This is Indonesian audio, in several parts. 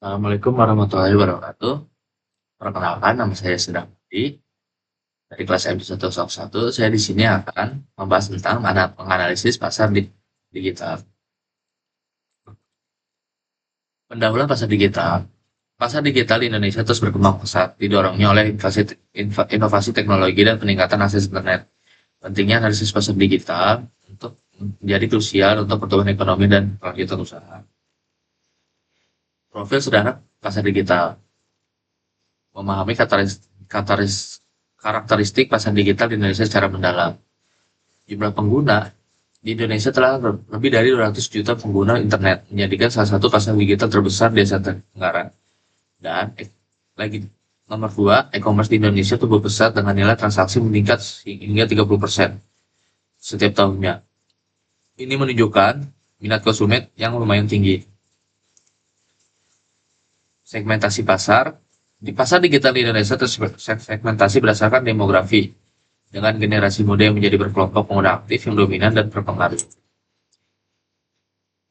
Assalamualaikum warahmatullahi wabarakatuh. Perkenalkan, nama saya Sedang Budi dari kelas M101. Saya di sini akan membahas tentang menganalisis pasar digital. Pendahuluan pasar digital. Pasar digital di Indonesia terus berkembang pesat, didorongnya oleh inovasi teknologi dan peningkatan akses internet. Pentingnya analisis pasar digital untuk menjadi krusial untuk pertumbuhan ekonomi dan kelanjutan usaha. Profil sederhana pasar digital. Memahami karakteristik pasar digital di Indonesia secara mendalam. Jumlah pengguna di Indonesia telah lebih dari 200 juta pengguna internet, menjadikan salah satu pasar digital terbesar di Asia Tenggara. Dan lagi nomor 2, e-commerce di Indonesia tumbuh pesat dengan nilai transaksi meningkat hingga 30% setiap tahunnya. Ini menunjukkan minat konsumen yang lumayan tinggi. Segmentasi pasar. Di pasar digital di Indonesia tersegmentasi berdasarkan demografi, dengan generasi muda yang menjadi berkelompok pengguna aktif yang dominan dan berpengaruh.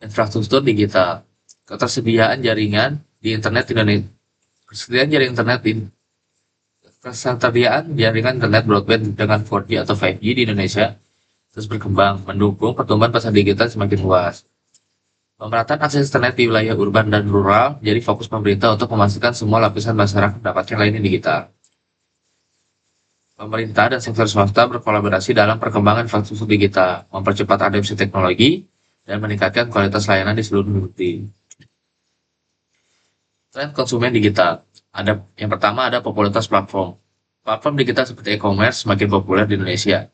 Infrastruktur digital. Ketersediaan jaringan di internet Indonesia. Ketersediaan jaringan internet broadband dengan 4G atau 5G di Indonesia terus berkembang, mendukung pertumbuhan pasar digital semakin luas. Pemerataan akses internet di wilayah urban dan rural jadi fokus pemerintah untuk memastikan semua lapisan masyarakat mendapatkan layanan digital. Pemerintah dan sektor swasta berkolaborasi dalam perkembangan infrastruktur digital, mempercepat adopsi teknologi, dan meningkatkan kualitas layanan di seluruh negeri. Tren konsumen digital. Yang pertama ada popularitas platform. Platform digital seperti e-commerce semakin populer di Indonesia.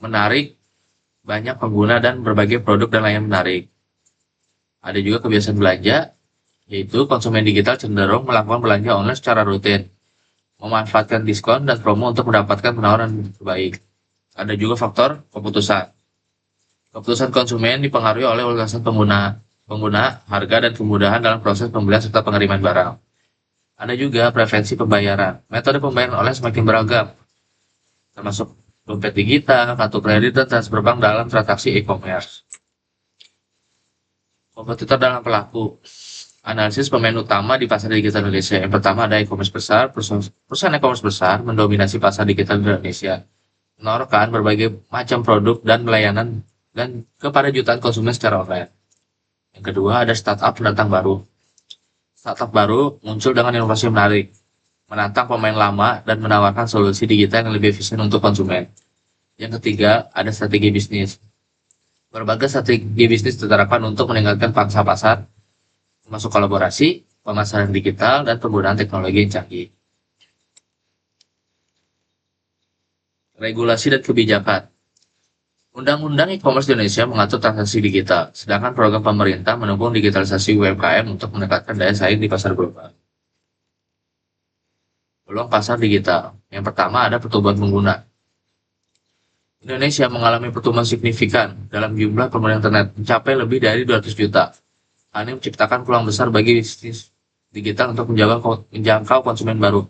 Menarik banyak pengguna dan berbagai produk dan layanan menarik. Ada juga kebiasaan belanja, yaitu konsumen digital cenderung melakukan belanja online secara rutin, memanfaatkan diskon dan promo untuk mendapatkan penawaran terbaik. Ada juga faktor keputusan. Keputusan konsumen dipengaruhi oleh ulasan pengguna, harga, dan kemudahan dalam proses pembelian serta pengiriman barang. Ada juga preferensi pembayaran. Metode pembayaran online semakin beragam, termasuk dompet digital, kartu kredit, dan transfer bank dalam transaksi e-commerce. Kompetitor dalam pelaku. Analisis pemain utama di pasar digital Indonesia. Yang pertama ada e-commerce besar. Perusahaan e-commerce besar mendominasi pasar digital Indonesia, menawarkan berbagai macam produk dan layanan dan kepada jutaan konsumen secara online. Yang kedua ada startup pendatang baru. Startup baru muncul dengan inovasi menarik, menantang pemain lama dan menawarkan solusi digital yang lebih efisien untuk konsumen. Yang ketiga ada strategi bisnis. Berbagai strategi bisnis diterapkan untuk meningkatkan pangsa pasar, termasuk kolaborasi, pemasaran digital, dan penggunaan teknologi yang canggih. Regulasi dan kebijakan. Undang-Undang e-commerce di Indonesia mengatur transaksi digital, sedangkan program pemerintah mendukung digitalisasi UMKM untuk meningkatkan daya saing di pasar global. Peluang pasar digital. Yang pertama ada pertumbuhan pengguna. Indonesia mengalami pertumbuhan signifikan dalam jumlah pengguna internet, mencapai lebih dari 200 juta. Hal ini menciptakan peluang besar bagi bisnis digital untuk menjangkau konsumen baru.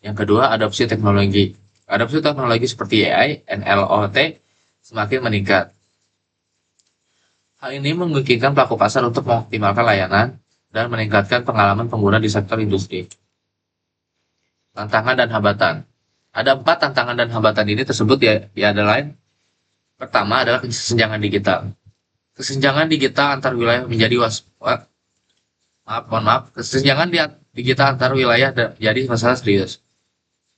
Yang kedua, adopsi teknologi. Adopsi teknologi seperti AI, NLOT semakin meningkat. Hal ini memungkinkan pelaku pasar untuk mengoptimalkan layanan dan meningkatkan pengalaman pengguna di sektor industri. Tantangan dan hambatan. Ada 4 tantangan dan hambatan ini tersebut ya ada lain. Pertama adalah kesenjangan digital. Kesenjangan digital antar wilayah menjadi kesenjangan digital antar wilayah jadi masalah serius,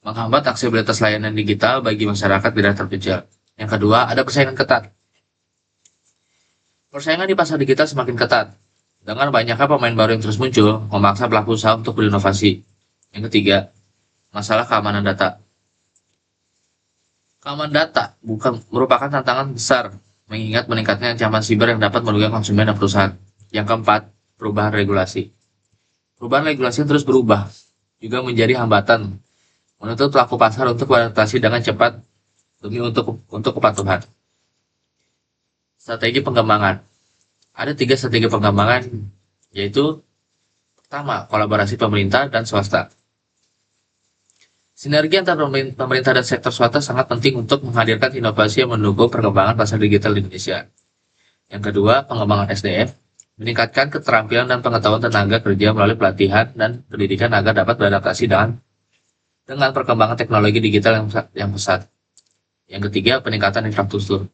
menghambat aksesibilitas layanan digital bagi masyarakat tidak terpencil. Yang kedua, ada persaingan ketat. Persaingan di pasar digital semakin ketat, dengan banyaknya pemain baru yang terus muncul, memaksa pelaku usaha untuk berinovasi. Yang ketiga, masalah keamanan data. Keamanan data merupakan tantangan besar, mengingat meningkatnya ancaman siber yang dapat merugikan konsumen dan perusahaan. Yang keempat, perubahan regulasi. Perubahan regulasi yang terus berubah juga menjadi hambatan, menuntut pelaku pasar untuk beradaptasi dengan cepat demi untuk kepatuhan. Strategi pengembangan. Ada 3 strategi pengembangan, yaitu pertama, kolaborasi pemerintah dan swasta. Sinergi antara pemerintah dan sektor swasta sangat penting untuk menghadirkan inovasi yang mendukung perkembangan pasar digital di Indonesia. Yang kedua, pengembangan SDM. meningkatkan keterampilan dan pengetahuan tenaga kerja melalui pelatihan dan pendidikan agar dapat beradaptasi dengan perkembangan teknologi digital yang pesat. Yang ketiga, peningkatan infrastruktur.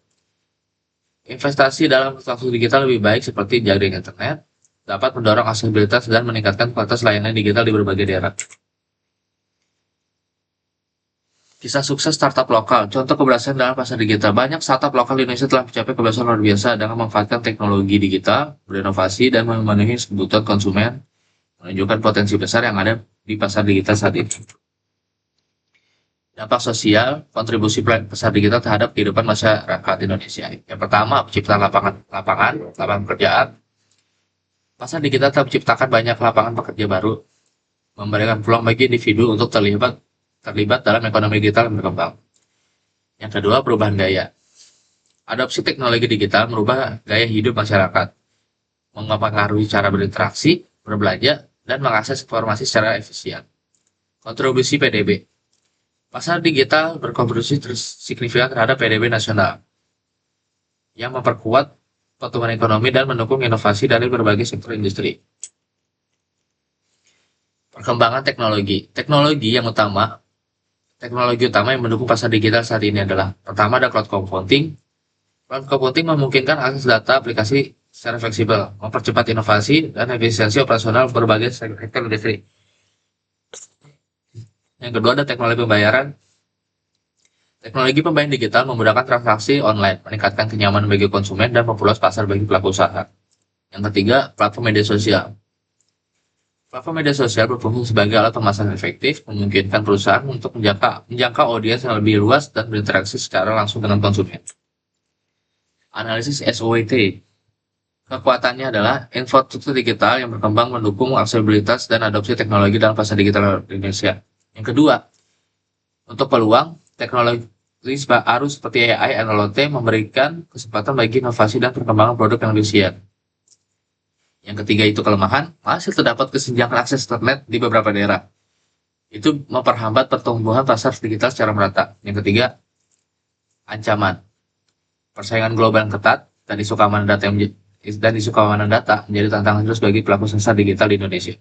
Investasi dalam infrastruktur digital lebih baik seperti jaring internet dapat mendorong aksesibilitas dan meningkatkan kualitas layanan digital di berbagai daerah. Kisah sukses startup lokal. Contoh keberhasilan dalam pasar digital. Banyak startup lokal di Indonesia telah mencapai keberhasilan luar biasa dengan memanfaatkan teknologi digital, berinovasi, dan memenuhi kebutuhan konsumen, menunjukkan potensi besar yang ada di pasar digital saat ini. Dampak sosial, kontribusi pasar digital terhadap kehidupan masyarakat Indonesia. Yang pertama, penciptaan lapangan pekerjaan. Pasar digital telah menciptakan banyak lapangan pekerja baru, memberikan peluang bagi individu untuk terlibat dalam ekonomi digital yang berkembang. Yang kedua, perubahan gaya. Adopsi teknologi digital merubah gaya hidup masyarakat, mempengaruhi cara berinteraksi, berbelanja, dan mengakses informasi secara efisien. Kontribusi PDB. Pasar digital berkontribusi signifikan terhadap PDB nasional, yang memperkuat pertumbuhan ekonomi dan mendukung inovasi dari berbagai sektor industri. Perkembangan teknologi. Teknologi utama yang mendukung pasar digital saat ini adalah pertama ada cloud computing. Cloud computing memungkinkan akses data aplikasi secara fleksibel, mempercepat inovasi dan efisiensi operasional berbagai sektor industri. Yang kedua ada teknologi pembayaran. Teknologi pembayaran digital memudahkan transaksi online, meningkatkan kenyamanan bagi konsumen dan memperluas pasar bagi pelaku usaha. Yang ketiga, platform media sosial. Platform media sosial berfungsi sebagai alat pemasaran efektif, memungkinkan perusahaan untuk menjangkau audiens yang lebih luas dan berinteraksi secara langsung dengan konsumen. Analisis SWOT. Kekuatannya adalah infrastruktur digital yang berkembang mendukung aksesibilitas dan adopsi teknologi dalam pasar digital Indonesia. Yang kedua, untuk peluang, teknologi baru seperti AI dan IoT memberikan kesempatan bagi inovasi dan perkembangan produk yang lebih siap. Yang ketiga itu kelemahan, masih terdapat kesenjangan akses internet di beberapa daerah. Itu memperhambat pertumbuhan pasar digital secara merata. Yang ketiga, ancaman. Persaingan global yang ketat dan isu keamanan data menjadi tantangan terus bagi pelaku usaha digital di Indonesia.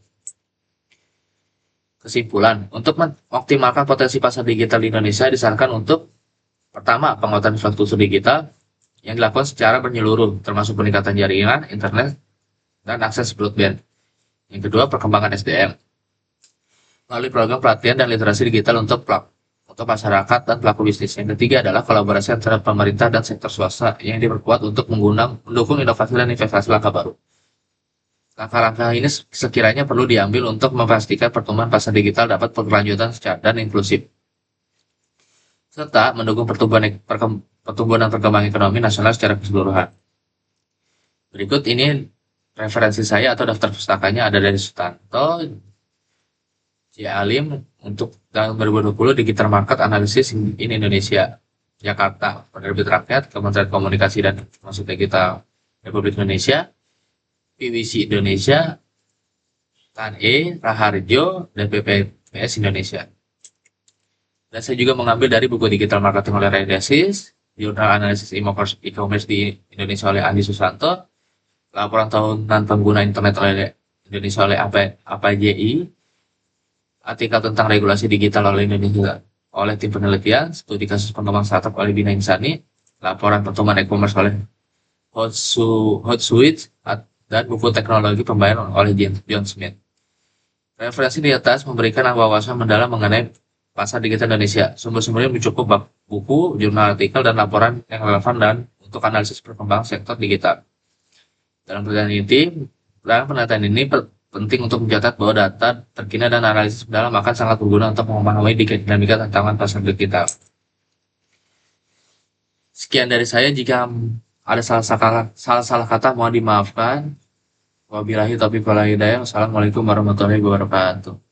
Kesimpulan, untuk mengoptimalkan potensi pasar digital di Indonesia disarankan untuk pertama, penguatan infrastruktur digital yang dilakukan secara menyeluruh, termasuk peningkatan jaringan, internet, dan akses broadband. Yang kedua, perkembangan SDM melalui program pelatihan dan literasi digital untuk masyarakat dan pelaku bisnis. Yang ketiga adalah kolaborasi antara pemerintah dan sektor swasta yang diperkuat untuk mendukung inovasi dan investasi langkah baru. Langkah-langkah ini sekiranya perlu diambil untuk memastikan pertumbuhan pasar digital dapat berkelanjutan dan inklusif, serta mendukung pertumbuhan dan perkembangan ekonomi nasional secara keseluruhan. Berikut ini referensi saya atau daftar pustakanya ada dari Sutanto, J. Alim untuk tahun 2020 Digital Market Analysis in Indonesia, Jakarta, Penerbit Rakyat, Kementerian Komunikasi dan Informasi Digital Republik Indonesia, PwC Indonesia, TAN-E, Raharjo, dan BPPS Indonesia. Dan saya juga mengambil dari buku Digital Marketing oleh Ray Desis, Jurnal Analisis E-commerce di Indonesia oleh Andi Susanto, laporan tahunan pengguna internet oleh Indonesia oleh APJI, artikel tentang regulasi digital oleh Indonesia oleh tim penelitian, studi kasus pengembang startup oleh Bina Insani, laporan pertumbuhan e-commerce oleh Hootsuite, dan buku teknologi pembayaran oleh John Smith. Referensi di atas memberikan wawasan mendalam mengenai pasar digital Indonesia. Sumber-sumbernya mencukup buku, jurnal artikel, dan laporan yang relevan dan untuk analisis perkembangan sektor digital. Dalam penelitian ini penting untuk mencatat bahwa data terkini dan analisis mendalam akan sangat berguna untuk memahami dinamika tantangan pasar digital. Sekian dari saya, jika ada salah kata mohon dimaafkan. Wabillahi taufiq wal hidayah. Wassalamualaikum warahmatullahi wabarakatuh.